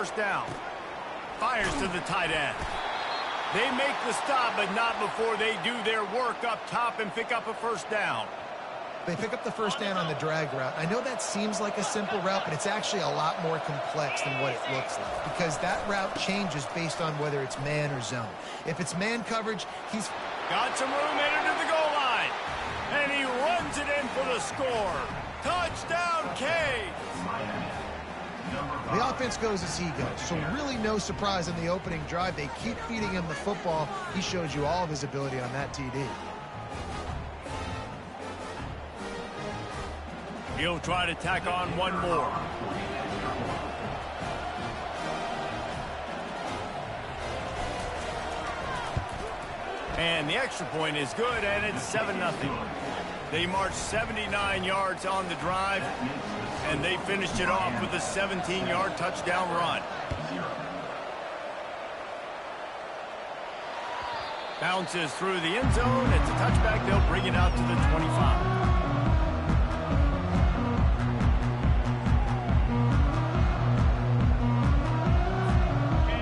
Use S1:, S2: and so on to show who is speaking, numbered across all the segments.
S1: first down. Fires to the tight end. They make the stop, but not before they do their work up top and pick up a first down.
S2: They pick up the first down on the drag route. I know that seems like a simple route, but it's actually a lot more complex than what it looks like, because that route changes based on whether it's man or zone. If it's man coverage, he's
S1: got some room headed to the goal line, and he runs it in for the score. Touchdown, K.
S2: The offense goes as he goes, so really no surprise in the opening drive. They keep feeding him the football. He shows you all of his ability on that TD.
S1: He'll try to tack on one more. And the extra point is good, and it's 7-0. They marched 79 yards on the drive, and they finished it off with a 17-yard touchdown run. Bounces through the end zone. It's a touchback. They'll bring it out to the 25.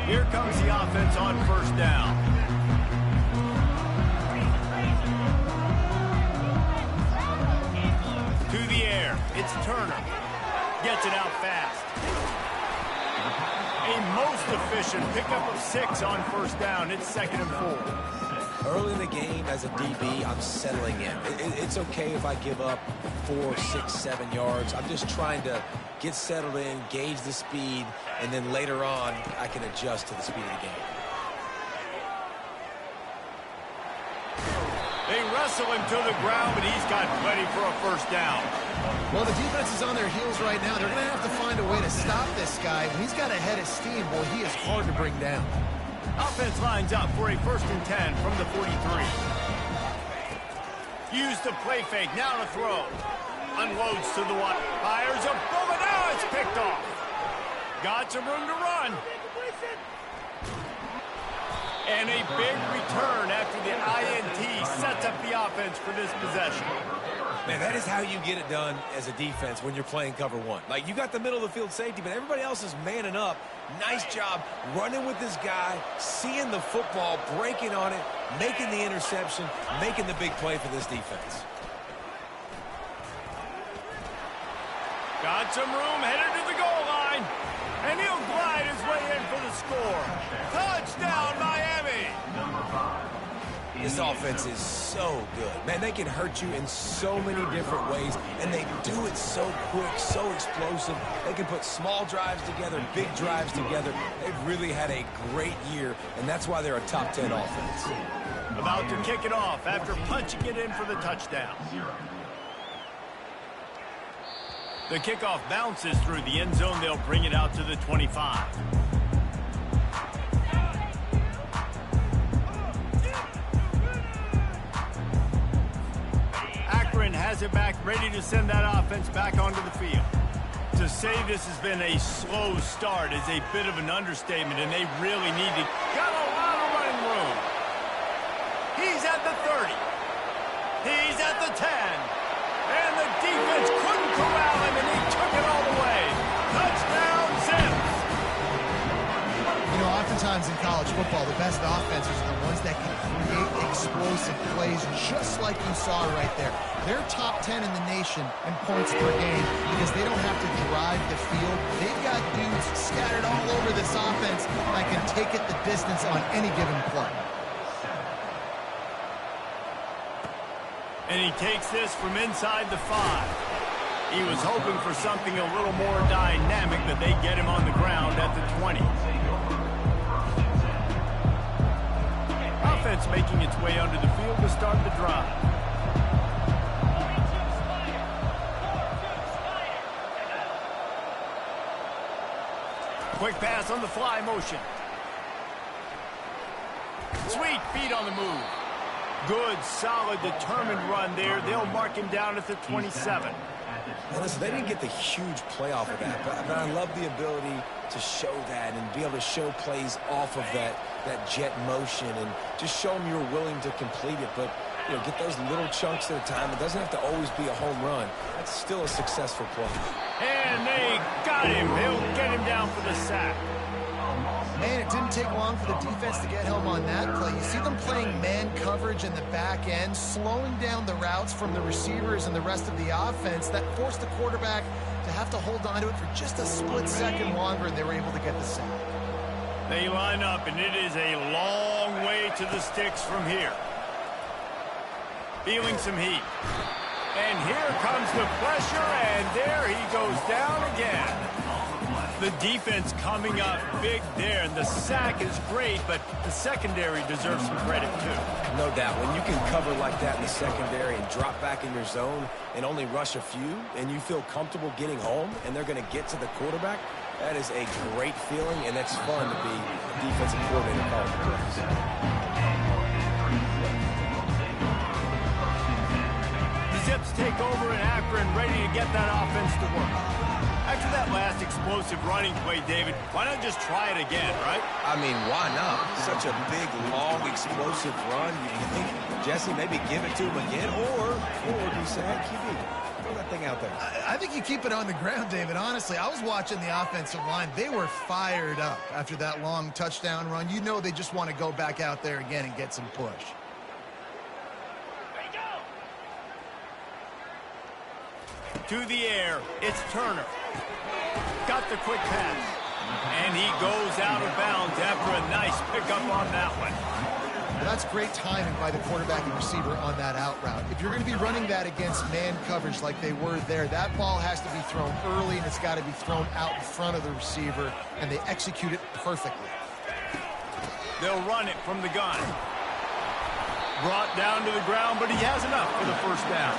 S1: Here comes the offense on first down. To the air. It's Turner. Gets it out fast. A most efficient pickup of 6 on first down. It's 2nd and 4.
S3: Early in the game, as a DB, I'm settling in. It's okay if I give up 4, 6, 7 yards. I'm just trying to get settled in, gauge the speed, and then later on, I can adjust to the speed of the game.
S1: They wrestle him to the ground, but he's got plenty for a first down.
S2: Well, the defense is on their heels right now. They're going to have to find a way to stop this guy. When he's got a head of steam, well, he is hard to bring down.
S1: Offense lines up for a 1st and 10 from the 43. Use the play fake, now to throw. Unloads to the one. Fires a bullet. Now it's picked off. Got some room to run. And a big return after the INT sets up the offense for this possession.
S3: Man, that is how you get it done as a defense when you're playing cover one. Like, you got the middle of the field safety, but everybody else is manning up. Nice job running with this guy, seeing the football, breaking on it, making the interception, making the big play for this defense.
S1: Got some room, headed to the goal line. And he'll glide his way in for the score. Touchdown, Miami!
S3: This offense is so good. Man, they can hurt you in so many different ways, and they do it so quick, so explosive. They can put small drives together, big drives together. They've really had a great year, and that's why they're a top 10 offense.
S1: About to kick it off after punching it in for the touchdown. The kickoff bounces through the end zone. They'll bring it out to the 25. Akron has it back, ready to send that offense back onto the field. To say this has been a slow start is a bit of an understatement, and they really need to. Got a lot of running room. He's at the 30. He's at the 10. And the defense couldn't corral him, and he took it all the way. Touchdown, Zips.
S2: You know, oftentimes in college football, the best offenses are the ones that can create explosive plays, just like you saw right there. They're top 10 in the nation in points per game because they don't have to drive the field. They've got dudes scattered all over this offense that can take it the distance on any given play.
S1: And he takes this from inside the 5. He was hoping for something a little more dynamic, but they get him on the ground at the 20. Offense making its way onto the field to start the drive. Quick pass on the fly motion. Sweet feet on the move. Good, solid, determined run there. They'll mark him down at the 27.
S3: Now listen, they didn't get the huge play off of that, but I love the ability to show that and be able to show plays off of that jet motion and just show them you're willing to complete it. But, you know, get those little chunks at a time. It doesn't have to always be a home run. That's still a successful play.
S1: And they got him. They'll get him down for the sack.
S2: didn't take long for the defense to get home on that play. You see them playing man coverage in the back end, slowing down the routes from the receivers and the rest of the offense. That forced the quarterback to have to hold on to it for just a split second longer, and they were able to get the sack.
S1: They line up, and it is a long way to the sticks from here. Feeling some heat. And here comes the pressure, and there he goes down again. The defense coming up big there, and the sack is great, but the secondary deserves some credit, too.
S3: No doubt. When you can cover like that in the secondary and drop back in your zone and only rush a few, and you feel comfortable getting home, and they're going to get to the quarterback, that is a great feeling, and it's fun to be a defensive coordinator calling the plays.
S1: Zips take over in Akron, ready to get that offense to work. After that last explosive running play, David, why not just try it again, right?
S3: I mean, why not? Such a big, long, explosive run. You think, Jesse, maybe give it to him again, or you say, hey, QB, throw that thing out there.
S2: I think you keep it on the ground, David. Honestly, I was watching the offensive line. They were fired up after that long touchdown run. You know they just want to go back out there again and get some push.
S1: To the air, it's Turner. Got the quick pass. And he goes out of bounds after a nice pickup on that one.
S2: Well, that's great timing by the quarterback and receiver on that out route. If you're going to be running that against man coverage like they were there, that ball has to be thrown early, and it's got to be thrown out in front of the receiver, and they execute it perfectly.
S1: They'll run it from the gun. Brought down to the ground, but he has enough for the first down.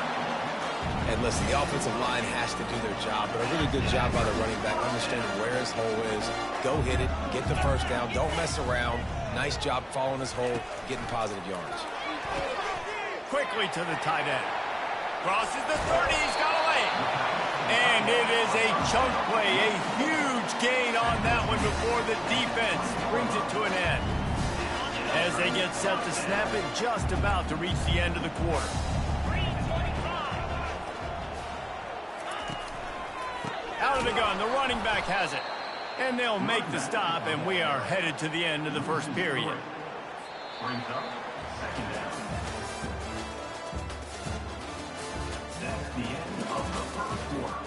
S3: And listen, the offensive line has to do their job, but a really good job by the running back, understanding where his hole is. Go hit it, get the first down, don't mess around. Nice job following his hole, getting positive yards.
S1: Quickly to the tight end. Crosses the 30, he's got a lane. And it is a chunk play, a huge gain on that one before the defense brings it to an end. As they get set to snap it, just about to reach the end of the quarter. Out of the gun, the running back has it. And they'll make the stop, and we are headed to the end of the first period.
S4: Brings up second down. That's the end of the first quarter.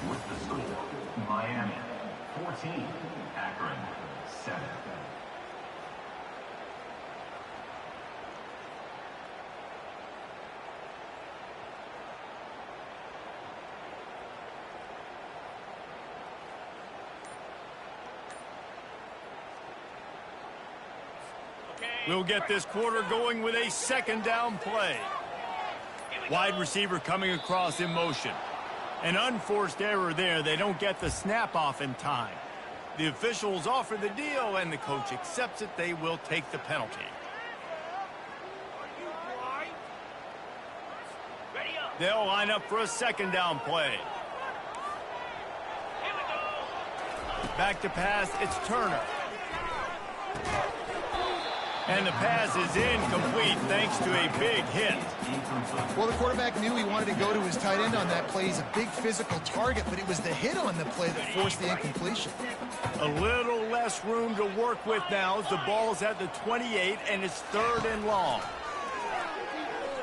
S4: With the score, Miami 14, Akron 7.
S1: We'll get this quarter going with a second down play. Wide receiver coming across in motion. An unforced error there. They don't get the snap off in time. The officials offer the deal, and the coach accepts it. They will take the penalty. They'll line up for a second down play. Back to pass, it's Turner. And the pass is incomplete thanks to a big hit.
S2: Well, the quarterback knew he wanted to go to his tight end on that play. He's a big physical target, but it was the hit on the play that forced the incompletion.
S1: A little less room to work with now as the ball's at the 28, and it's 3rd and long.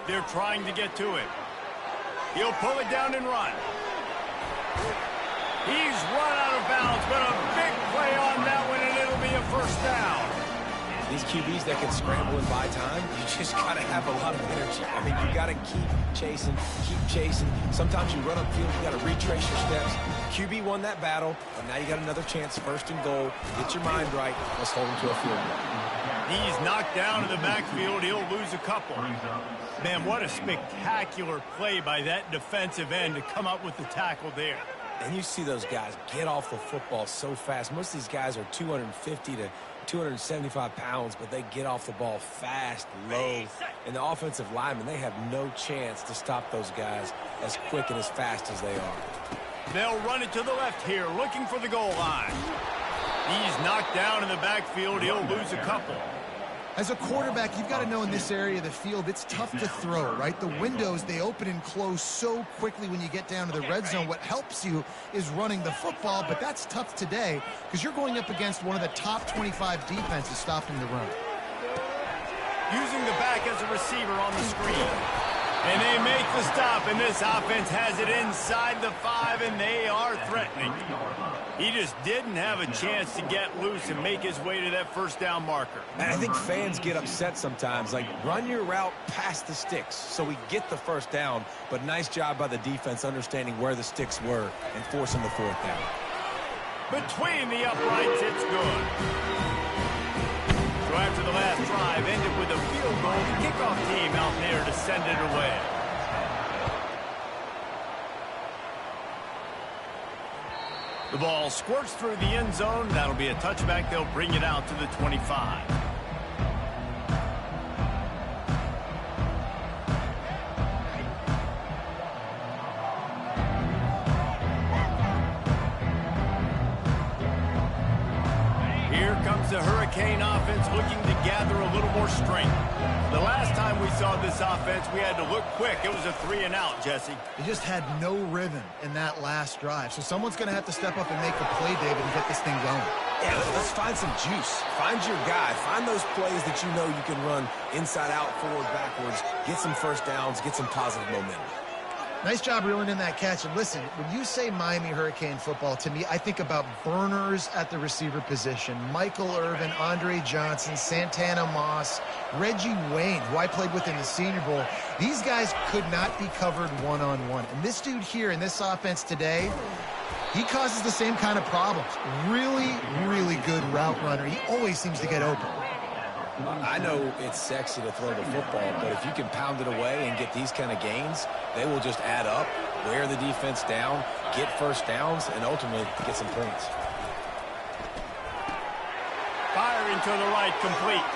S1: They're trying to get to it. He'll pull it down and run. He's run out of bounds, but a big play on that one, and it'll be a first down.
S3: These QBs that can scramble and buy time, you just got to have a lot of energy. I mean, you got to keep chasing. Sometimes you run upfield, you got to retrace your steps. QB won that battle, but now you got another chance, 1st and goal. Get your mind right. Let's hold him to a field goal.
S1: He's knocked down in the backfield. He'll lose a couple. Man, what a spectacular play by that defensive end to come up with the tackle there.
S3: And you see those guys get off the football so fast. Most of these guys are 250 to 275 pounds, but they get off the ball fast, low. And the offensive linemen, they have no chance to stop those guys as quick and as fast as they are.
S1: They'll run it to the left here, looking for the goal line. He's knocked down in the backfield. He'll lose a couple.
S2: As a quarterback, you've got to know in this area of the field, it's tough to throw, right? The windows, they open and close so quickly when you get down to the red zone. What helps you is running the football, but that's tough today because you're going up against one of the top 25 defenses stopping the run.
S1: Using the back as a receiver on the screen. And they make the stop, and this offense has it inside the 5, and they are threatening. He just didn't have a chance to get loose and make his way to that first down marker.
S3: And I think fans get upset sometimes, like run your route past the sticks so we get the first down, but nice job by the defense understanding where the sticks were and forcing the fourth down.
S1: Between the uprights, it's good. So after the last drive ended with a field goal, the kickoff team out there to send it away. The ball squirts through the end zone. That'll be a touchback. They'll bring it out to the 25. Here comes the Hurricane offense looking to gather a little more strength. The last time we saw this offense, we had to look quick. It was a 3-and-out, Jesse.
S2: They just had no rhythm in that last drive. So someone's going to have to step up and make a play, David, and get this thing going.
S3: Yeah, let's find some juice. Find your guy. Find those plays that you know you can run inside out, forward, backwards. Get some first downs. Get some positive momentum.
S2: Nice job reeling in that catch. And listen, when you say Miami Hurricane football, to me, I think about burners at the receiver position. Michael Irvin, Andre Johnson, Santana Moss, Reggie Wayne, who I played with in the Senior Bowl. These guys could not be covered one-on-one. And this dude here in this offense today, he causes the same kind of problems. Really, really good route runner. He always seems to get open.
S3: I know it's sexy to throw the football, but if you can pound it away and get these kind of gains, they will just add up, wear the defense down, get first downs, and ultimately get some points.
S1: Firing to the right, complete.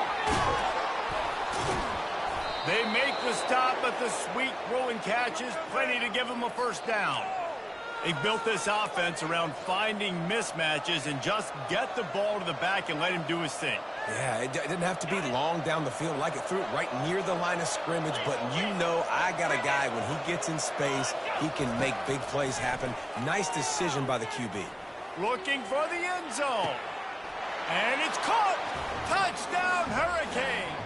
S1: They make the stop, but the sweet rolling catch is plenty to give them a first down. They built this offense around finding mismatches and just get the ball to the back and let him do his thing.
S3: Yeah, it didn't have to be long down the field. Like it threw it right near the line of scrimmage, but you know I got a guy, when he gets in space, he can make big plays happen. Nice decision by the QB.
S1: Looking for the end zone. And it's caught. Touchdown, Hurricanes.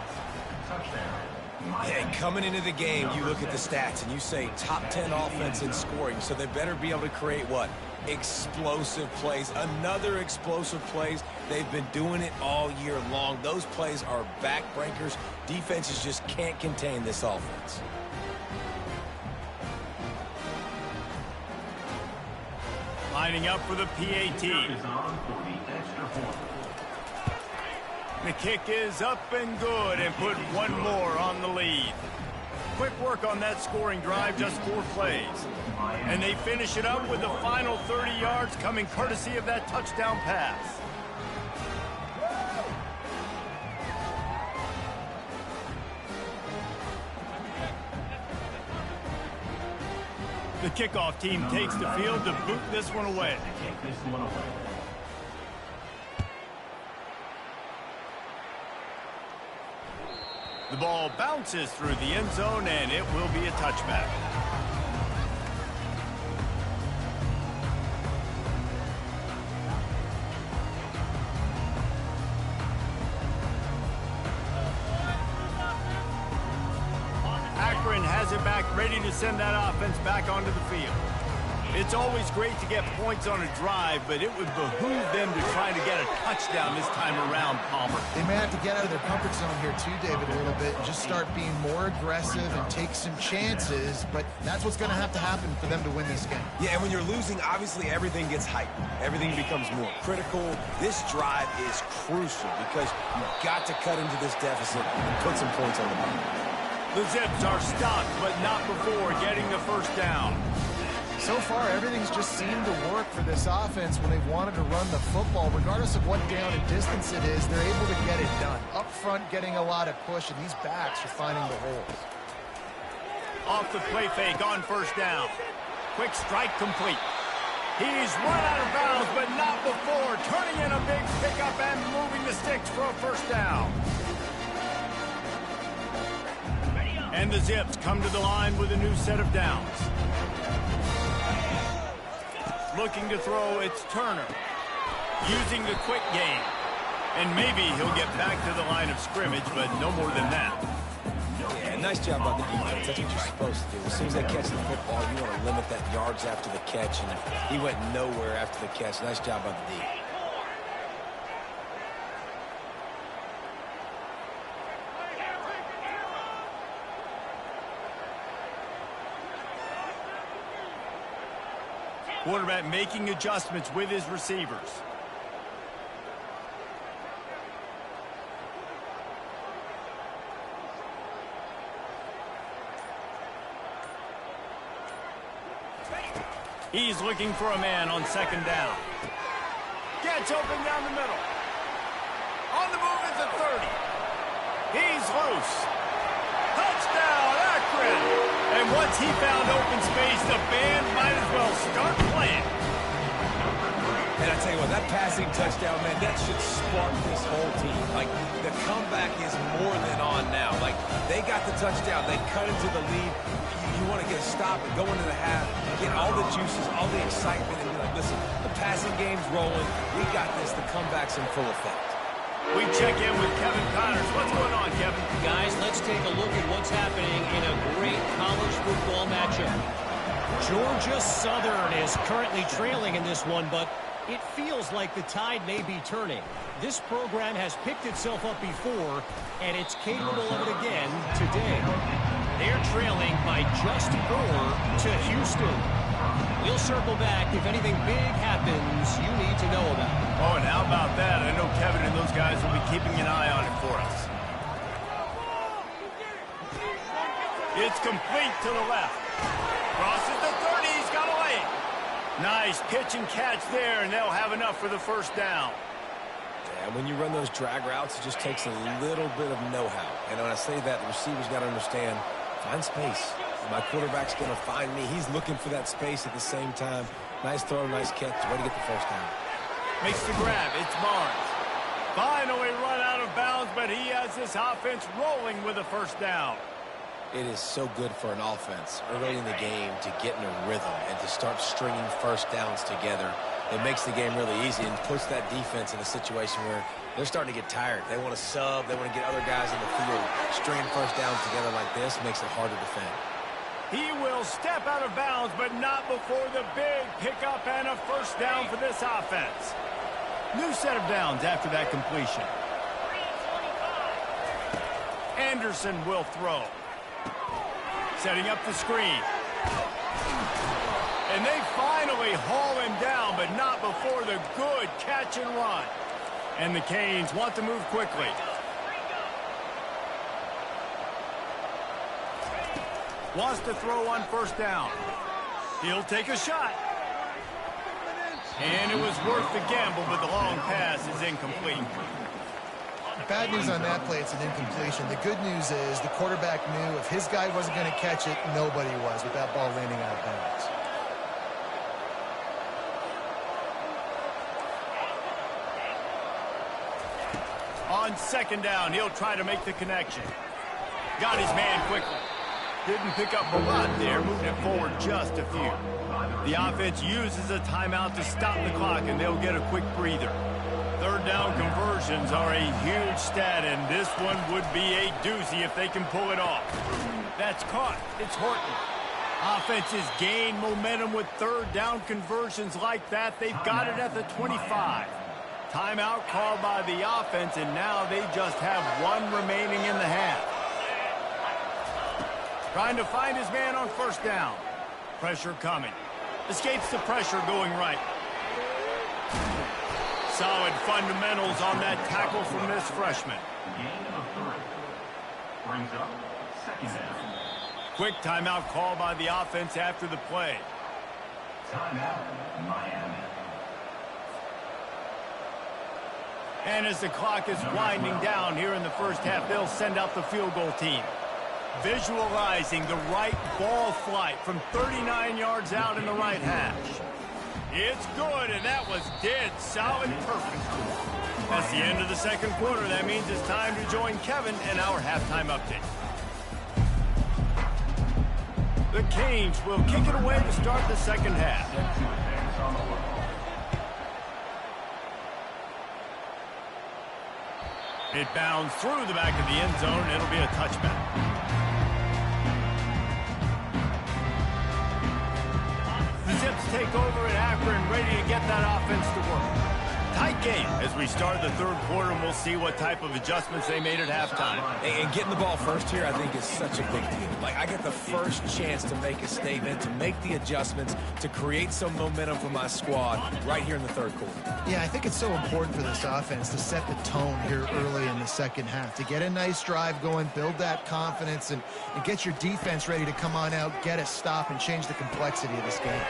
S3: Yeah, coming into the game, you look at the stats and you say top 10 offense in scoring, so they better be able to create what? Explosive plays. Another explosive plays. They've been doing it all year long. Those plays are backbreakers. Defenses just can't contain this offense.
S1: Lining up for the PAT. The kick is up and good, and put one more on the lead. Quick work on that scoring drive, just 4 plays. And they finish it up with the final 30 yards coming courtesy of that touchdown pass. The kickoff team takes the field to boot this one away. The ball bounces through the end zone, and it will be a touchback. Akron has it back, ready to send that offense back onto the field. It's always great to get points on a drive, but it would behoove them to try to get a touchdown this time around, Palmer.
S2: They may have to get out of their comfort zone here too, David, a little bit, and just start being more aggressive and take some chances, but that's what's going to happen for them to win this game.
S3: Yeah, and when you're losing, obviously everything gets heightened. Everything becomes more critical. This drive is crucial because you've got to cut into this deficit and put some points on the board.
S1: The Zips are stopped, but not before getting the first down.
S2: So far, everything's just seemed to work for this offense when they've wanted to run the football. Regardless of what down and distance it is, they're able to get it done. Up front, getting a lot of push, and these backs are finding the holes.
S1: Off the play fake on first down. Quick strike complete. He's run out of bounds, but not before turning in a big pickup and moving the sticks for a first down. And the Zips come to the line with a new set of downs. Looking to throw, it's Turner. Using the quick game. And maybe he'll get back to the line of scrimmage, but no more than that.
S3: Yeah, nice job by the defense. That's what you're supposed to do. As soon as they catch the football, you want to limit that yards after the catch, and he went nowhere after the catch. Nice job by the D.
S1: Quarterback making adjustments with his receivers. He's looking for a man on second down. Gets open down the middle. On the move is a 30. He's loose. Touchdown, Akron! And once he found open space, the band might as well start playing.
S3: And I tell you what, that passing touchdown, man, that should spark this whole team. Like, the comeback is more than on now. Like, they got the touchdown. They cut into the lead. You want to get a stop and go into the half, get all the juices, all the excitement, and be like, listen, the passing game's rolling. We got this. The comeback's in full effect.
S1: We check in with Kevin Connors. What's going on, Kevin?
S5: Guys, let's take a look at what's happening in a great college football matchup. Georgia Southern is currently trailing in this one, but it feels like the tide may be turning. This program has picked itself up before, and it's capable of it again today. They're trailing by just 4 to Houston. We'll circle back if anything big happens you need to know about.
S1: Oh, and how about that? I know Kevin and those guys will be keeping an eye on it for us. It's complete to the left. Crosses the 30. He's got a lane. Nice pitch and catch there, and they'll have enough for the first down.
S3: And when you run those drag routes, it just takes a little bit of know-how. And when I say that, the receiver's got to understand, find space. My quarterback's going to find me. He's looking for that space at the same time. Nice throw, nice catch. Way to get the first down.
S1: Makes the grab. It's Barnes. Finally run out of bounds, but he has this offense rolling with a first down.
S3: It is so good for an offense early in the game to get in a rhythm and to start stringing first downs together. It makes the game really easy and puts that defense in a situation where they're starting to get tired. They want to sub. They want to get other guys in the field. Stringing first downs together like this makes it hard to defend.
S1: He will step out of bounds, but not before the big pickup and a first down for this offense. New set of downs after that completion. Anderson will throw. Setting up the screen. And they finally haul him down, but not before the good catch and run. And the Canes want to move quickly. Wants to throw on first down. He'll take a shot. And it was worth the gamble, but the long pass is incomplete.
S2: Bad news on that play, it's an incompletion. The good news is the quarterback knew if his guy wasn't going to catch it, nobody was with that ball landing out of bounds.
S1: On second down, he'll try to make the connection. Got his man quickly. Didn't pick up a lot there, moving it forward just a few. The offense uses a timeout to stop the clock, and they'll get a quick breather. Third down conversions are a huge stat, and this one would be a doozy if they can pull it off. That's caught. It's Horton. Offenses gain momentum with third down conversions like that. They've got it at the 25. Timeout called by the offense, and now they just have one remaining in the half. Trying to find his man on first down. Pressure coming. Escapes the pressure going right. Solid fundamentals on that tackle from this freshman.
S4: Gain of 3. Brings up second down.
S1: Quick timeout call by the offense after the play.
S4: Timeout, Miami.
S1: And as the clock is winding down here in the first half, they'll send out the field goal team. Visualizing the right ball flight from 39 yards out in the right hash. It's good, and that was dead solid perfect. That's the end of the second quarter. That means it's time to join Kevin in our halftime update. The Canes will kick it away to start the second half. It bounds through the back of the end zone. It'll be a touchback. The Zips take over at Akron, ready to get that offense to work. Tight game as we start the third quarter, and we'll see what type of adjustments they made at halftime.
S3: And getting the ball first here, I think, is such a big deal. Like, I get the first chance to make a statement, to make the adjustments, to create some momentum for my squad right here in the third quarter.
S2: Yeah, I think it's so important for this offense to set the tone here early in the second half, to get a nice drive going, build that confidence, and get your defense ready to come on out, get a stop, and change the complexity of this game.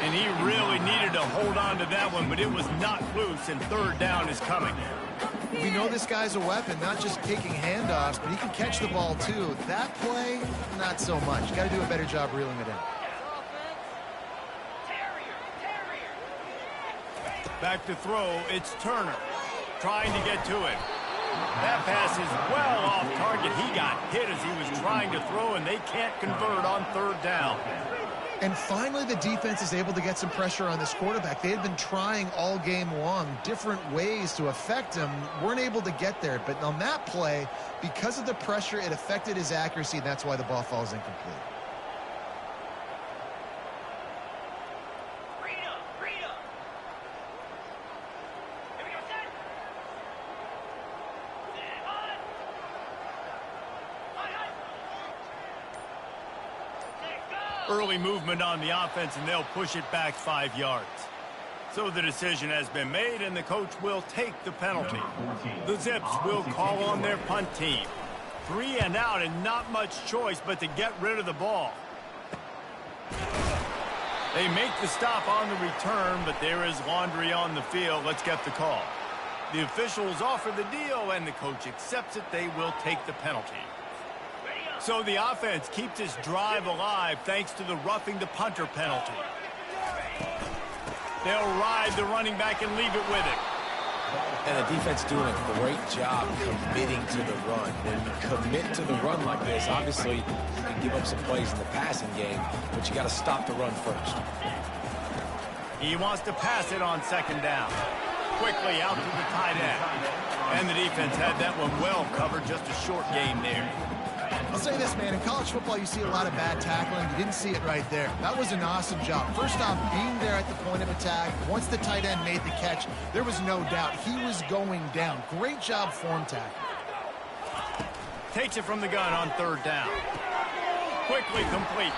S1: And he really needed to hold on to that one, but it was not loose, and third down is coming.
S2: We know this guy's a weapon, not just taking handoffs, but he can catch the ball too. That play, not so much. Got to do a better job reeling it in.
S1: Back to throw, it's Turner trying to get to it. That pass is well off target. He got hit as he was trying to throw, and they can't convert on third down.
S2: And finally, the defense is able to get some pressure on this quarterback. They had been trying all game long different ways to affect him, weren't able to get there. But on that play, because of the pressure, it affected his accuracy, and that's why the ball falls incomplete.
S1: Early movement on the offense, and they'll push it back 5 yards. So the decision has been made, and the coach will take the penalty. The Zips will call on their punt team. 3 and out, and not much choice but to get rid of the ball. They make the stop on the return, but there is laundry on the field. Let's get the call. The officials offer the deal, and the coach accepts it. They will take the penalty. So the offense keeps its drive alive thanks to the roughing the punter penalty. They'll ride the running back and leave it with it.
S3: And the defense doing a great job committing to the run. When you commit to the run like this, obviously you can give up some plays in the passing game, but you got to stop the run first.
S1: He wants to pass it on second down. Quickly out to the tight end. And the defense had that one well covered, just a short gain there.
S2: I'll say this, man, in college football, you see a lot of bad tackling. You didn't see it right there. That was an awesome job. First off, being there at the point of attack. Once the tight end made the catch, there was no doubt he was going down. Great job form tackle.
S1: Takes it from the gun on third down. Quickly complete.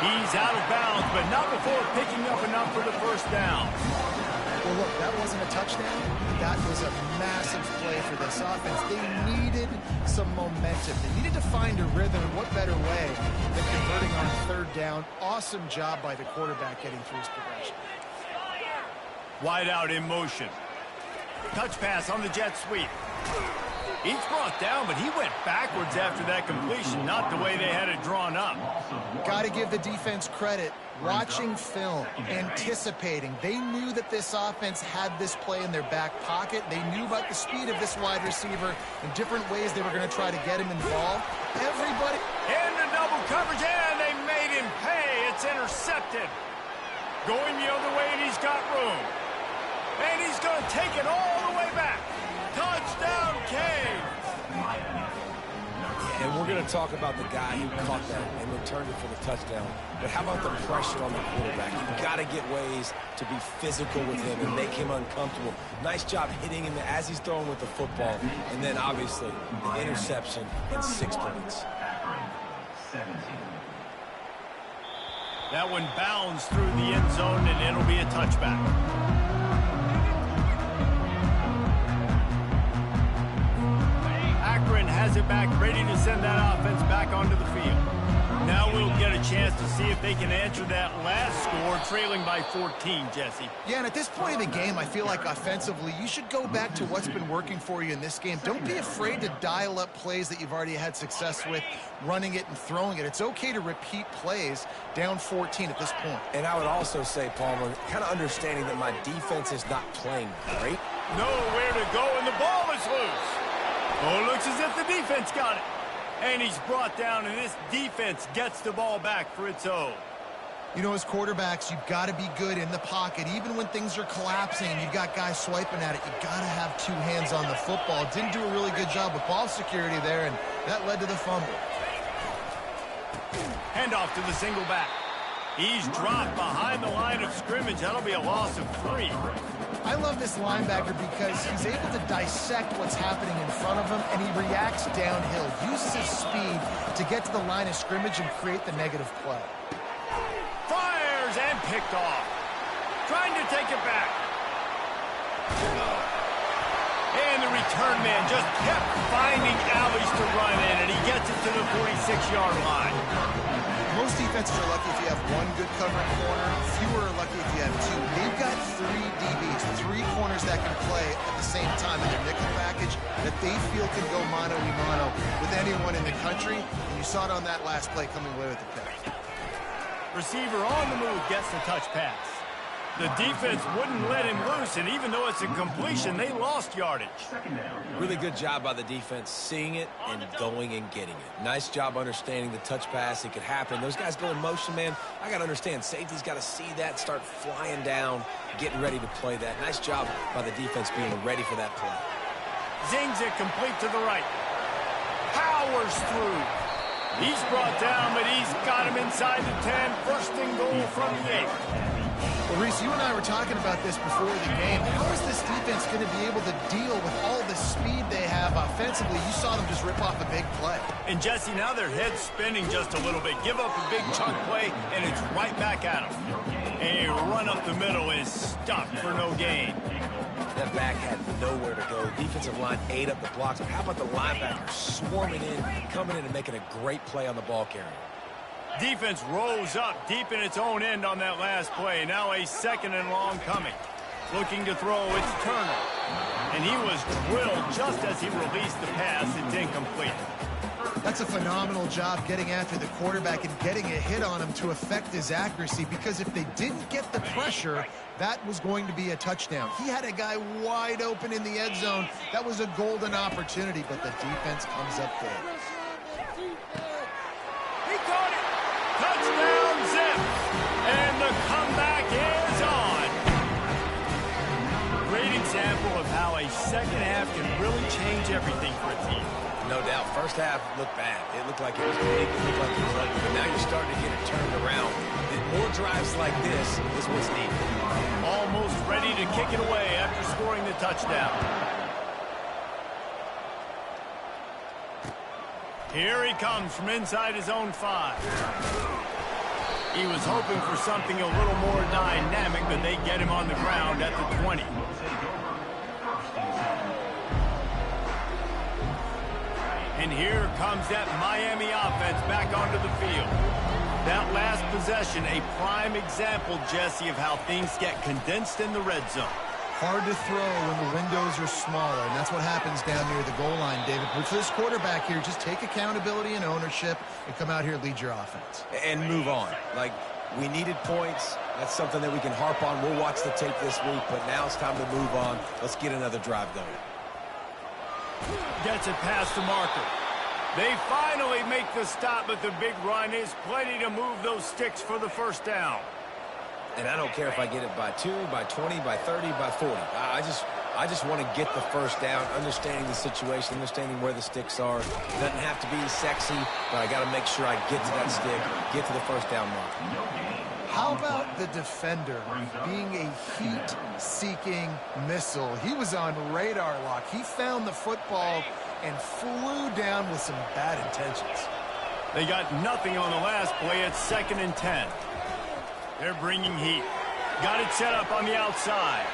S1: He's out of bounds, but not before picking up enough for the first down.
S2: Well, look, that wasn't a touchdown. That was a massive play for this offense. They needed some momentum. They needed to find a rhythm, and what better way than converting on third down. Awesome job by the quarterback getting through his progression.
S1: Wide out in motion. Touch pass on the jet sweep. He's brought down, but he went backwards after that completion, not the way they had it drawn up.
S2: Got to give the defense credit. Watching film, anticipating. They knew that this offense had this play in their back pocket. They knew about the speed of this wide receiver and different ways they were going to try to get him involved. Everybody
S1: into double coverage, and they made him pay. It's intercepted. Going the other way, and he's got room. And he's going to take it all the way back. Touchdown, Canes.
S3: And we're going to talk about the guy who caught that and returned it for the touchdown. But how about the pressure on the quarterback? You've got to get ways to be physical with him and make him uncomfortable. Nice job hitting him as he's throwing with the football. And then, obviously, the interception and 6 points.
S1: That one bounds through the end zone, and it'll be a touchback. Akron has it back, ready to send that offense back onto the field. Now we'll get a chance to see if they can answer that last score, trailing by 14, Jesse.
S2: Yeah, and at this point in the game, I feel like offensively, you should go back to what's been working for you in this game. Don't be afraid to dial up plays that you've already had success with, running it and throwing it. It's okay to repeat plays down 14 at this point.
S3: And I would also say, Palmer, kind of understanding that my defense is not playing great.
S1: Nowhere to go, and the ball is loose. Oh, it looks as if the defense got it. And he's brought down, and this defense gets the ball back for its own.
S2: You know, as quarterbacks, you've got to be good in the pocket. Even when things are collapsing and you've got guys swiping at it, you've got to have two hands on the football. Didn't do a really good job with ball security there, and that led to the fumble.
S1: Handoff to the single back. He's dropped behind the line of scrimmage. That'll be a loss of 3.
S2: I love this linebacker because he's able to dissect what's happening in front of him, and he reacts downhill, uses his speed to get to the line of scrimmage and create the negative play.
S1: Fires and picked off. Trying to take it back. And the return man just kept finding alleys to run in, and he gets it to the 46-yard line.
S2: Most defenses are lucky if you have one good covering corner. Fewer are lucky if you have 2. They've got 3 DBs, 3 corners that can play at the same time in their nickel package that they feel can go mano-a-mano with anyone in the country. And you saw it on that last play coming away with the pick.
S1: Receiver on the move gets the touch pass. The defense wouldn't let him loose, and even though it's a completion, they lost yardage.
S3: Really good job by the defense, seeing it and going and getting it. Nice job understanding the touch pass. It could happen. Those guys go in motion, man. I got to understand, safety's got to see that, start flying down, getting ready to play that. Nice job by the defense being ready for that play.
S1: Zings it complete to the right. Powers through. He's brought down, but he's got him inside the 10. First and goal from the 8.
S2: Well, Reese, you and I were talking about this before the game. How is this defense going to be able to deal with all the speed they have offensively? You saw them just rip off a big play.
S1: And, Jesse, now their head's spinning just a little bit. Give up a big chunk play, and it's right back at them. A run up the middle is stopped for no gain.
S3: That back had nowhere to go. Defensive line ate up the blocks. But how about the linebackers swarming in, coming in and making a great play on the ball carrier?
S1: Defense rolls up deep in its own end on that last play. Now a 2nd and long coming. Looking to throw, it's Turner. And he was drilled just as he released the pass. It's incomplete.
S2: That's a phenomenal job getting after the quarterback and getting a hit on him to affect his accuracy, because if they didn't get the pressure, that was going to be a touchdown. He had a guy wide open in the end zone. That was a golden opportunity, but the defense comes up big.
S1: He caught it. Touchdown, Zip. And the comeback is on. Great example of how a second half can really change everything for a team.
S3: No doubt. First half looked bad. It looked like it was big. It looked like it was ugly. But now you're starting to get it turned around. More drives like this is what's needed.
S1: Almost ready to kick it away after scoring the touchdown. Here he comes from inside his own 5. He was hoping for something a little more dynamic, but they get him on the ground at the 20. And here comes that Miami offense back onto the field. That last possession, a prime example, Jesse, of how things get condensed in the red zone.
S2: Hard to throw when the windows are smaller, and that's what happens down near the goal line, David. But for this quarterback here, just take accountability and ownership and come out here and lead your offense.
S3: And move on. Like, we needed points. That's something that we can harp on. We'll watch the tape this week, but now it's time to move on. Let's get another drive going.
S1: Gets it past the marker. They finally make the stop, but the big run is plenty to move those sticks for the first down.
S3: And I don't care if I get it by 2, by 20, by 30, by 40. I just want to get the first down, understanding the situation, understanding where the sticks are. It doesn't have to be sexy, but I got to make sure I get to that stick, get to the first down mark.
S2: How about the defender being a heat-seeking missile? He was on radar lock. He found the football and flew down with some bad intentions.
S1: They got nothing on the last play. It's 2nd and 10. They're bringing heat. Got it set up on the outside.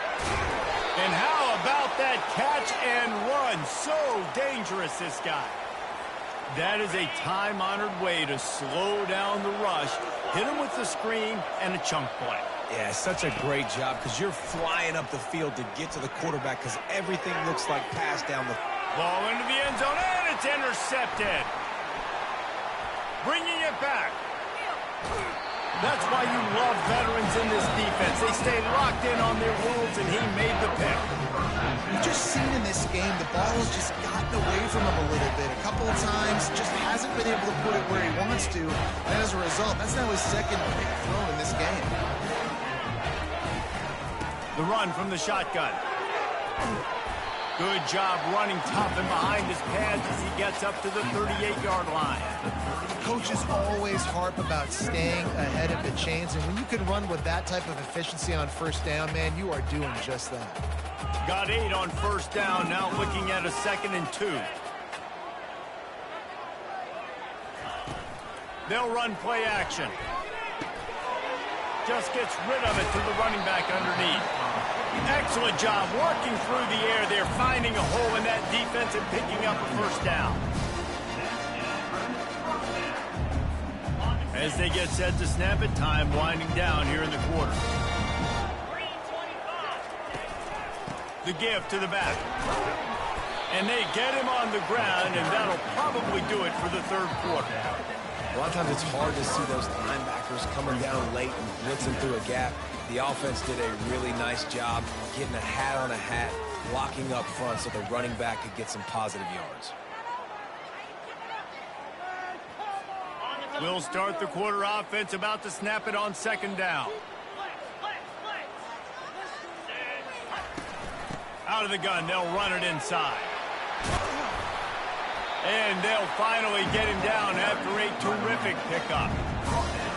S1: And how about that catch and run? So dangerous, this guy. That is a time-honored way to slow down the rush, hit him with the screen, and a chunk play.
S3: Yeah, such a great job, because you're flying up the field to get to the quarterback, because everything looks like pass down the...
S1: Ball into the end zone, and it's intercepted. Bringing it back. That's why you love veterans in this defense. They stay locked in on their roles, and he made the pick.
S2: You've just seen in this game, the ball has just gotten away from him a little bit. A couple of times, just hasn't been able to put it where he wants to. And as a result, that's now his second pick thrown in this game.
S1: The run from the shotgun. Good job running tough and behind his pads as he gets up to the 38-yard line.
S2: Coaches always harp about staying ahead of the chains, and when you can run with that type of efficiency on first down, man, you are doing just that.
S1: Got 8 on first down, now looking at a 2nd and 2. They'll run play action. Just gets rid of it to the running back underneath. Excellent job working through the air. They're finding a hole in that defense and picking up a first down. As they get set to snap it, time winding down here in the quarter. The give to the back. And they get him on the ground, and that'll probably do it for the third quarter.
S3: A lot of times it's hard to see those linebackers coming down late and blitzing through a gap. The offense did a really nice job getting a hat on a hat, blocking up front so the running back could get some positive yards.
S1: We'll start the quarter offense, about to snap it on 2nd down. Out of the gun, they'll run it inside. And they'll finally get him down after a terrific pickup.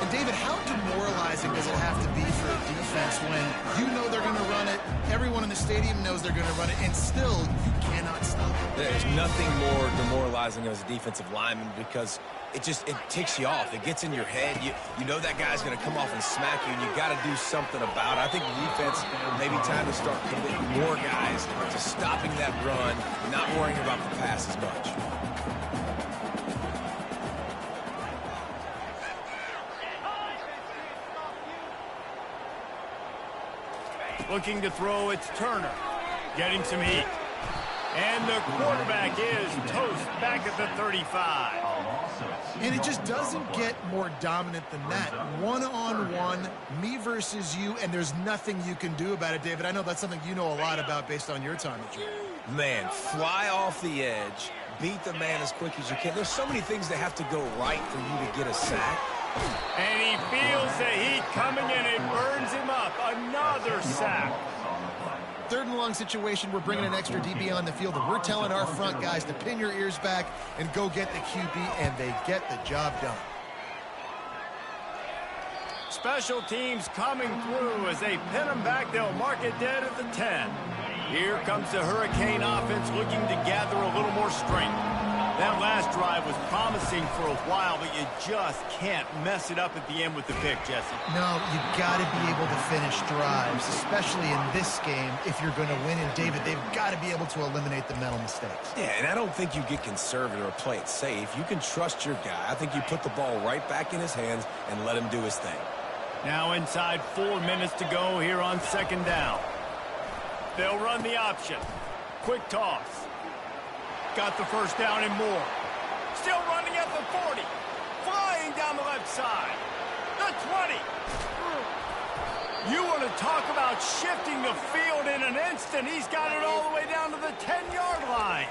S2: And David, how demoralizing does it have to be for a defense when you know they're going to run it, everyone in the stadium knows they're going to run it, and still you cannot stop it?
S3: There's nothing more demoralizing as a defensive lineman because it ticks you off. It gets in your head. You know that guy's going to come off and smack you, and you got to do something about it. I think the defense maybe time to start committing more guys to stopping that run, not worrying about the pass as much.
S1: Looking to throw, it's Turner. Getting some heat. And the quarterback is toast back at the 35.
S2: And it just doesn't get more dominant than that. One-on-one, me versus you, and there's nothing you can do about it, David. I know that's something you know a lot about based on your time at Georgia.
S3: Man, fly off the edge, beat the man as quick as you can. There's so many things that have to go right for you to get a sack.
S1: And he feels the heat coming in. It burns him up. Another sack.
S2: 3rd and long situation, we're bringing an extra DB on the field, and we're telling our front guys to pin your ears back and go get the QB, and they get the job done.
S1: Special teams coming through. As they pin him back, they'll mark it dead at the 10. Here comes the Hurricane offense looking to gather a little more strength. That last drive was promising for a while, but you just can't mess it up at the end with the pick, Jesse.
S2: No, you got to be able to finish drives, especially in this game if you're going to win. And, David, they've got to be able to eliminate the mental mistakes.
S3: Yeah, and I don't think you get conservative or play it safe. You can trust your guy. I think you put the ball right back in his hands and let him do his thing.
S1: Now inside 4 minutes to go here on 2nd down. They'll run the option. Quick toss. Got the first down and more. Still running at the 40. Flying down the left side. The 20. You want to talk about shifting the field in an instant. He's got it all the way down to the 10-yard line.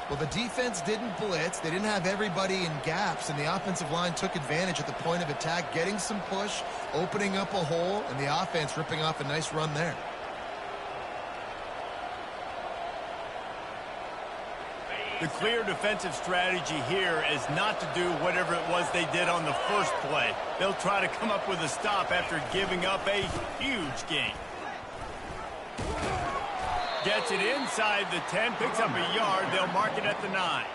S2: Well, the defense didn't blitz. They didn't have everybody in gaps, and the offensive line took advantage at the point of attack, getting some push, opening up a hole, and the offense ripping off a nice run there.
S1: The clear defensive strategy here is not to do whatever it was they did on the first play. They'll try to come up with a stop after giving up a huge gain. Gets it inside the 10, picks up a yard. They'll mark it at the 9.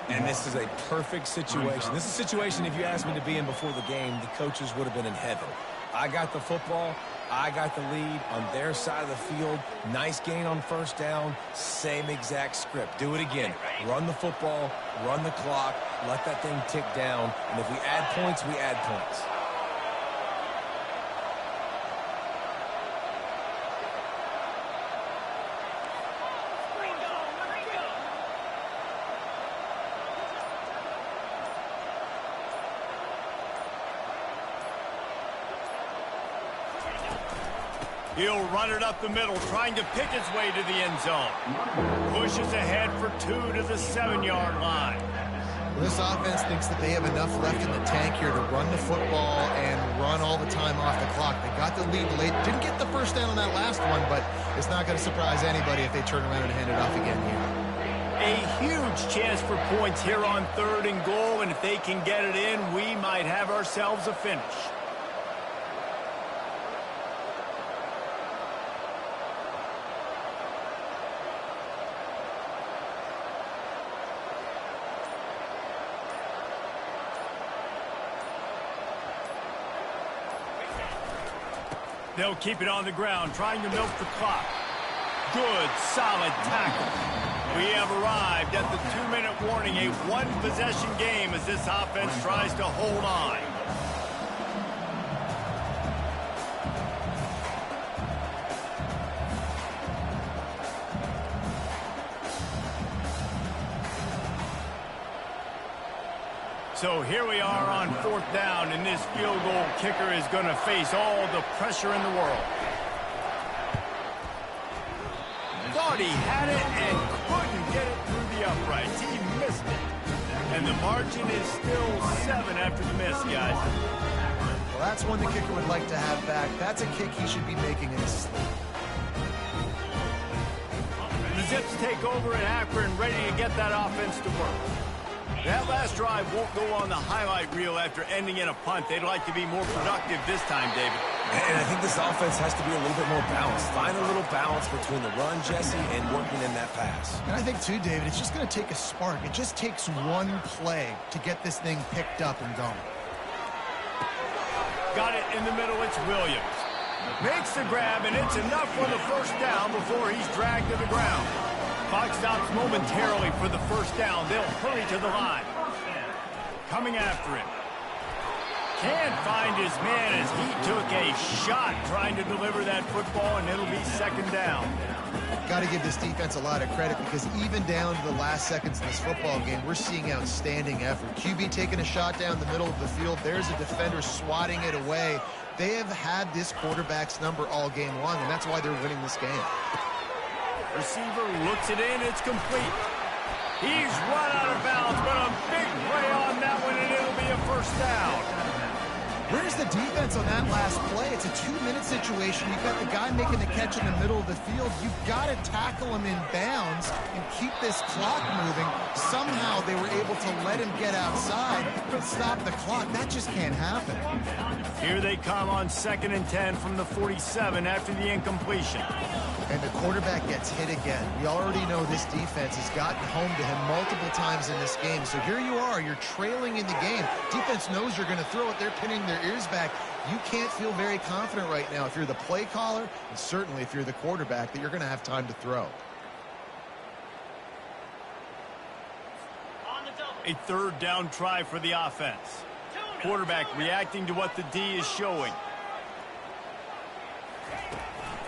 S3: And this is a perfect situation. This is a situation, if you asked me to be in before the game, the coaches would have been in heaven. I got the football. I got the lead on their side of the field. Nice gain on first down. Same exact script. Do it again. Run the football, run the clock, let that thing tick down. And if we add points, we add points.
S1: He'll run it up the middle, trying to pick his way to the end zone. Pushes ahead for 2 to the 7-yard line.
S2: This offense thinks that they have enough left in the tank here to run the football and run all the time off the clock. They got the lead late. Didn't get the first down on that last one, but it's not going to surprise anybody if they turn around and hand it off again here.
S1: A huge chance for points here on 3rd and goal, and if they can get it in, we might have ourselves a finish. They'll keep it on the ground, trying to milk the clock. Good, solid tackle. We have arrived at the 2-minute warning, a one-possession game as this offense tries to hold on. So here we are on 4th down, and this field goal kicker is going to face all the pressure in the world. Thought he had it and couldn't get it through the uprights. He missed it. And the margin is still 7 after the miss, guys.
S2: Well, that's one the kicker would like to have back. That's a kick he should be making in his sleep.
S1: The Zips take over at Akron, ready to get that offense to work. That last drive won't go on the highlight reel after ending in a punt. They'd like to be more productive this time, David.
S3: And I think this offense has to be a little bit more balanced. Find a little balance between the run, Jesse, and working in that pass.
S2: And I think, too, David, it's just going to take a spark. It just takes one play to get this thing picked up and going.
S1: Got it in the middle. It's Williams. Makes the grab, and it's enough for the first down before he's dragged to the ground. Clock stops momentarily for the first down. They'll hurry to the line. Coming after him. Can't find his man as he took a shot trying to deliver that football, and it'll be 2nd down.
S2: Got to give this defense a lot of credit because even down to the last seconds in this football game, we're seeing outstanding effort. QB taking a shot down the middle of the field. There's a defender swatting it away. They have had this quarterback's number all game long, and that's why they're winning this game.
S1: Receiver looks it in. It's complete. He's run out of bounds, but a big play on that one, and it'll be a first down.
S2: Where's the defense on that last play? It's a 2-minute situation. You've got the guy making the catch in the middle of the field. You've got to tackle him in bounds and keep this clock moving. Somehow they were able to let him get outside and stop the clock. That just can't happen.
S1: Here they come on 2nd and 10 from the 47 after the incompletion.
S2: And the quarterback gets hit again. We already know this defense has gotten home to him multiple times in this game. So here you are. You're trailing in the game. Defense knows you're going to throw it. They're pinning their ears back. You can't feel very confident right now if you're the play caller, and certainly if you're the quarterback, that you're going to have time to throw.
S1: A 3rd down try for the offense. Quarterback reacting to what the D is showing.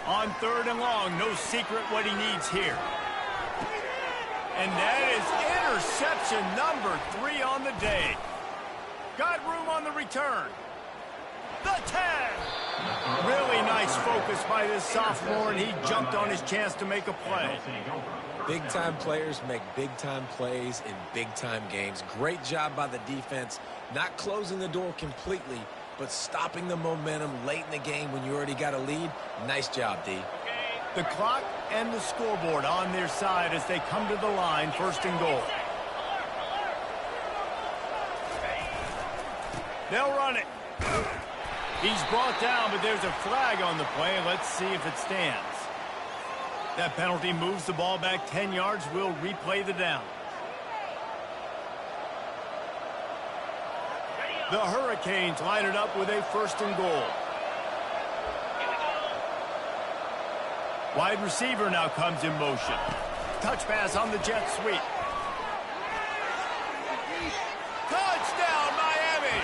S1: On 3rd and long, no secret what he needs here. And that is interception number 3 on the day. Got room on the return. The 10. Really nice focus by this sophomore, and he jumped on his chance to make a play.
S3: Big-time players make big-time plays in big-time games. Great job by the defense, not closing the door completely, but stopping the momentum late in the game when you already got a lead. Nice job, D.
S1: The clock and the scoreboard on their side as they come to the line, 1st and goal. They'll run it. He's brought down, but there's a flag on the play. Let's see if it stands. That penalty moves the ball back 10 yards. We'll replay the down. The Hurricanes line it up with a 1st and goal. Wide receiver now comes in motion. Touch pass on the jet sweep. Touchdown, Miami!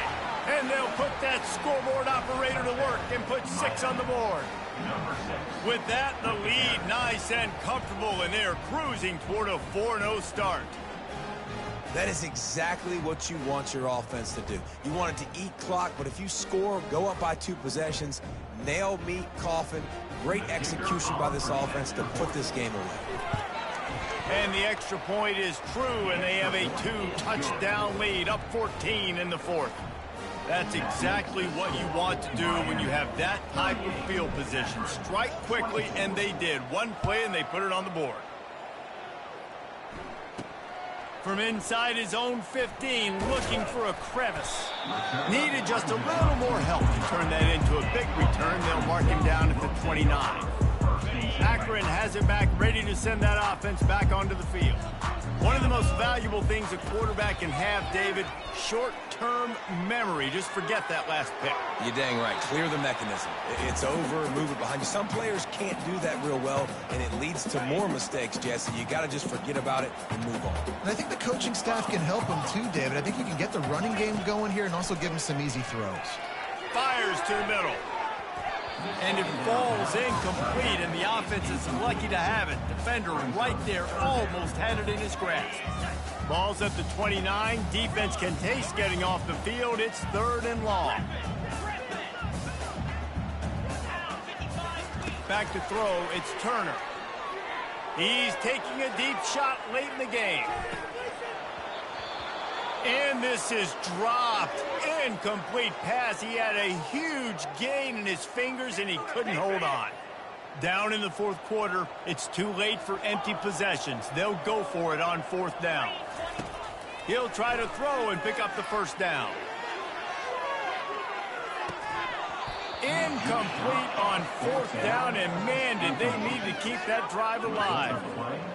S1: And they'll put that scoreboard operator to work and put 6 on the board. With that, the lead nice and comfortable, and they're cruising toward a 4-0 start.
S3: That is exactly what you want your offense to do. You want it to eat clock, but if you score, go up by 2 possessions, nail meat, coffin, Great execution by this offense to put this game away.
S1: And the extra point is true, and they have a 2-touchdown lead, up 14 in the fourth. That's exactly what you want to do when you have that type of field position. Strike quickly, and they did. One play, and they put it on the board. From inside his own 15, looking for a crevice. Needed just a little more help to turn that into a big return. They'll mark him down at the 29. Akron has it back, ready to send that offense back onto the field. One of the most valuable things a quarterback can have, David, short-term memory. Just forget that last pick.
S3: You're dang right. Clear the mechanism. It's over, move it behind you. Some players can't do that real well, and it leads to more mistakes, Jesse. You got to just forget about it and move on.
S2: And I think the coaching staff can help him too, David. I think you can get the running game going here and also give him some easy throws.
S1: Fires to the middle. And it falls incomplete, and the offense is lucky to have it. Defender right there almost had it in his grasp. Ball's at the 29. Defense can taste getting off the field. It's 3rd and long. Back to throw. It's Turner. He's taking a deep shot late in the game. And this is dropped. Incomplete pass. He had a huge gain in his fingers, and he couldn't hold on. Down in the fourth quarter, it's too late for empty possessions. They'll go for it on 4th down. He'll try to throw and pick up the 1st down. Incomplete on 4th down, and man, did they need to keep that drive alive.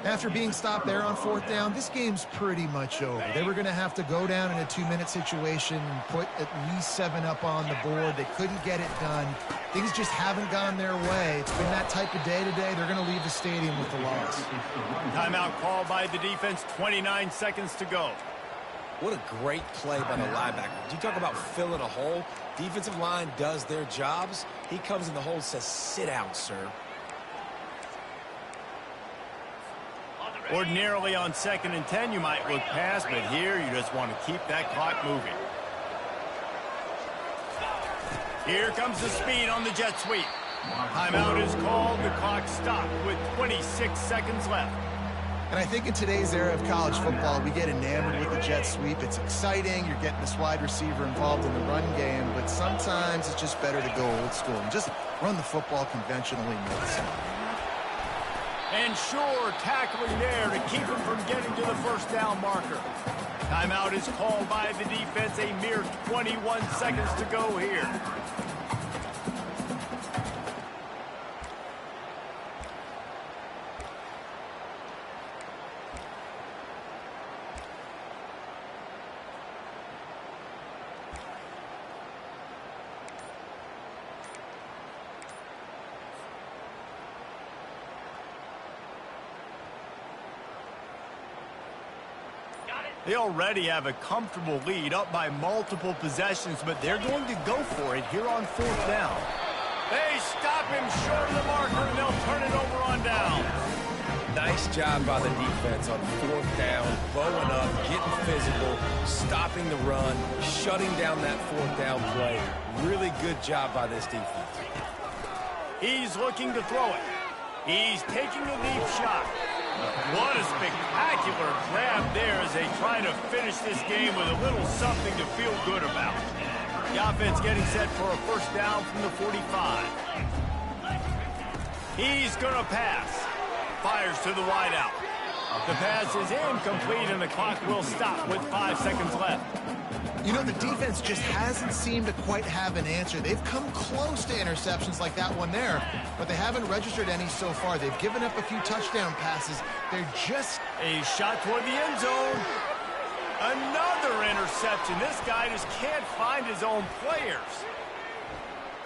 S2: After being stopped there on 4th down, this game's pretty much over. They were going to have to go down in a 2-minute situation and put at least 7 up on the board. They couldn't get it done. Things just haven't gone their way. It's been that type of day today. They're going to leave the stadium with the loss.
S1: Timeout called by the defense, 29 seconds to go.
S3: What a great play by the linebacker. You talk about filling a hole. Defensive line does their jobs. He comes in the hole and says, sit down, sir.
S1: Ordinarily on 2nd and 10, you might look past, but here you just want to keep that clock moving. Here comes the speed on the jet sweep. Timeout is called. The clock stopped with 26 seconds left.
S2: And I think in today's era of college football, we get enamored with the jet sweep. It's exciting. You're getting this wide receiver involved in the run game, but sometimes it's just better to go old school and just run the football conventionally.
S1: And sure, tackling there to keep him from getting to the 1st down marker. Timeout is called by the defense. A mere 21 seconds to go here. They already have a comfortable lead, up by multiple possessions, but they're going to go for it here on 4th down. They stop him short of the marker, and they'll turn it over on down.
S3: Nice job by the defense on 4th down, bowing up, getting physical, stopping the run, shutting down that 4th down play. Really good job by this defense.
S1: He's looking to throw it. He's taking a deep shot. What a spectacular grab there as they try to finish this game with a little something to feel good about. The offense getting set for a 1st down from the 45. He's going to pass. Fires to the wideout. The pass is incomplete, and the clock will stop with 5 seconds left.
S2: You know, the defense just hasn't seemed to quite have an answer. They've come close to interceptions like that one there, but they haven't registered any so far. They've given up a few touchdown passes. They're just...
S1: A shot toward the end zone. Another interception. This guy just can't find his own players.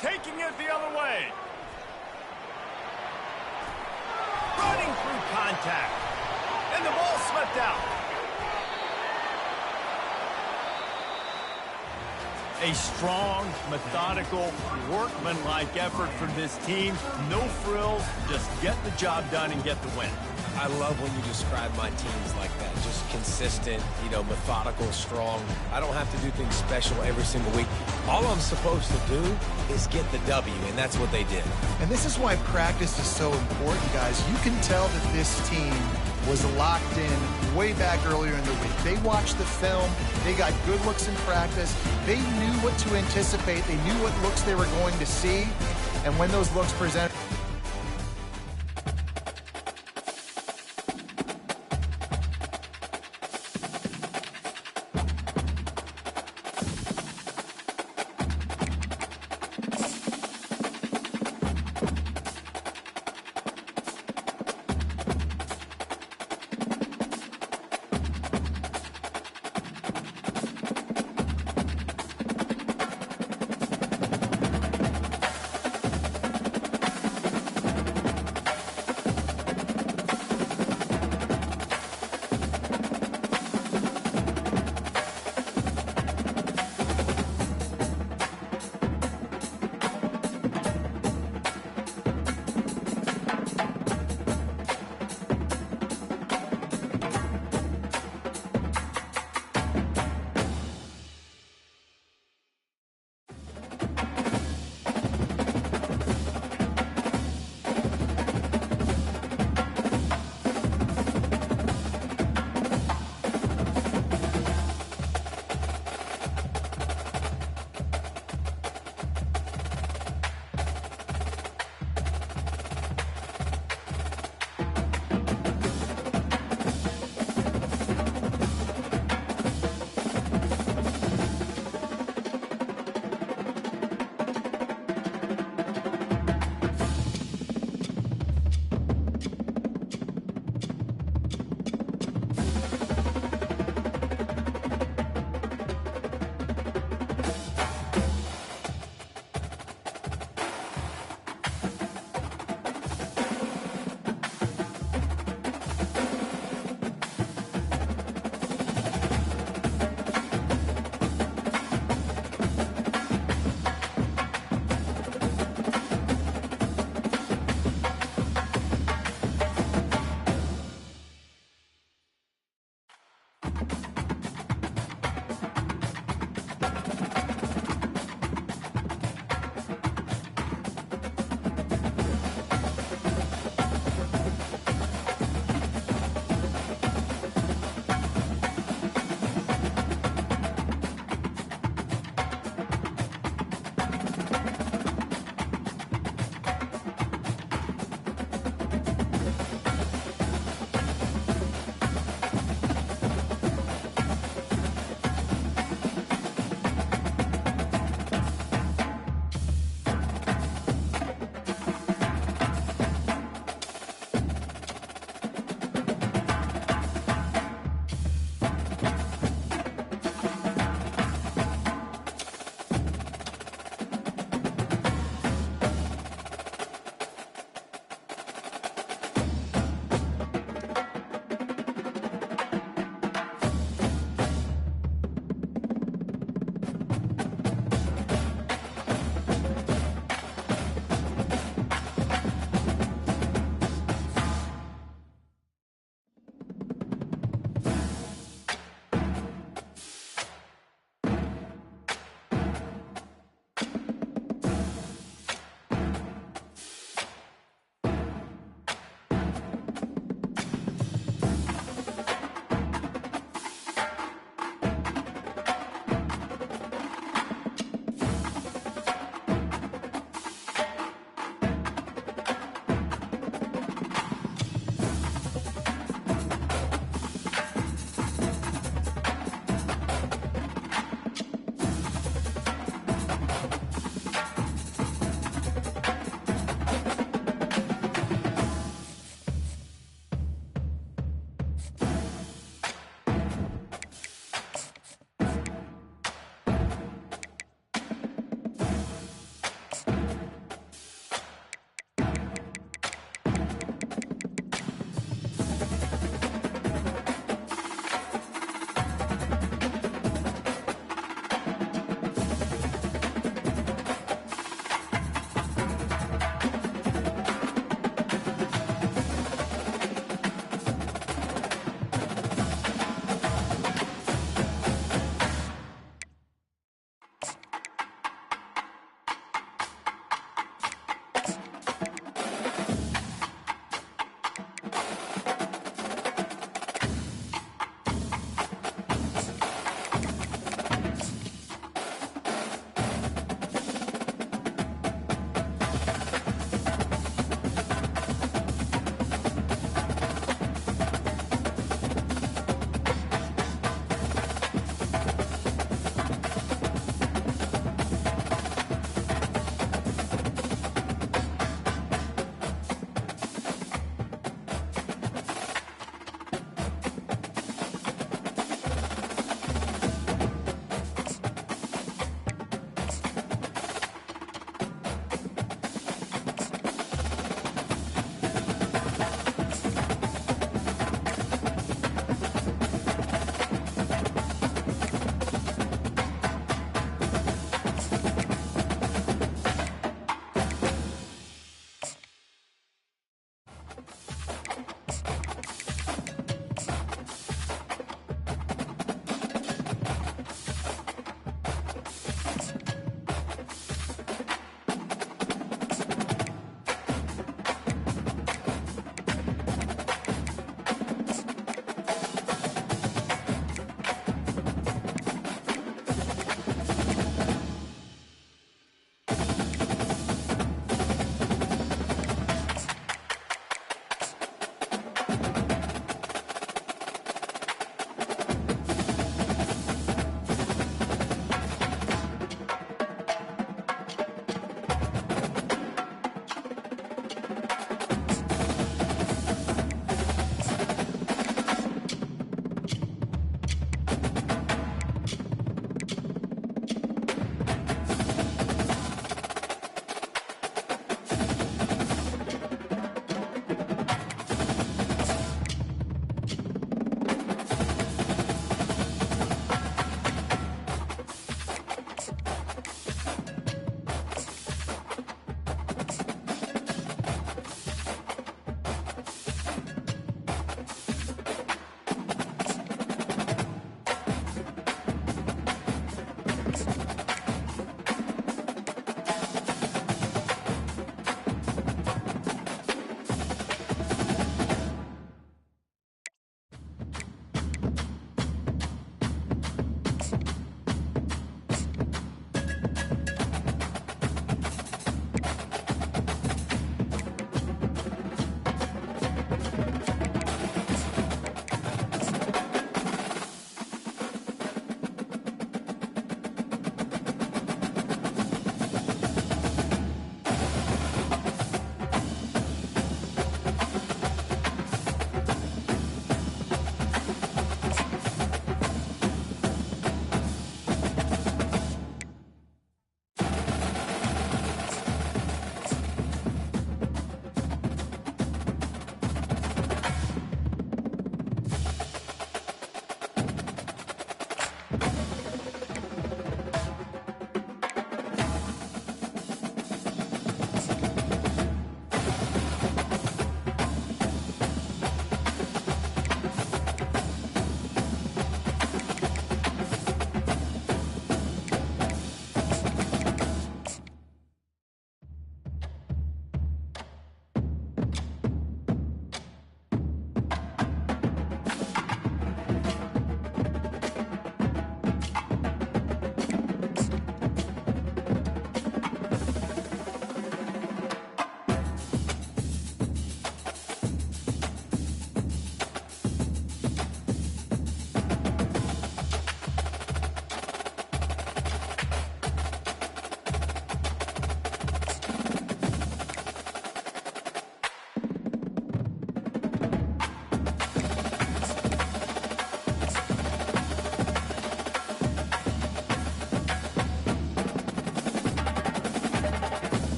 S1: Taking it the other way. Running through contact. And the ball slipped out. A strong, methodical, workmanlike effort from this team. No frills, just get the job done and get the win.
S3: I love when you describe my teams like that. Just consistent, you know, methodical, strong. I don't have to do things special every single week. All I'm supposed to do is get the W, and that's what they did.
S2: And this is why practice is so important, guys. You can tell that this team was locked in way back earlier in the week. They watched the film. They got good looks in practice. They knew what to anticipate. They knew what looks they were going to see. And when those looks presented,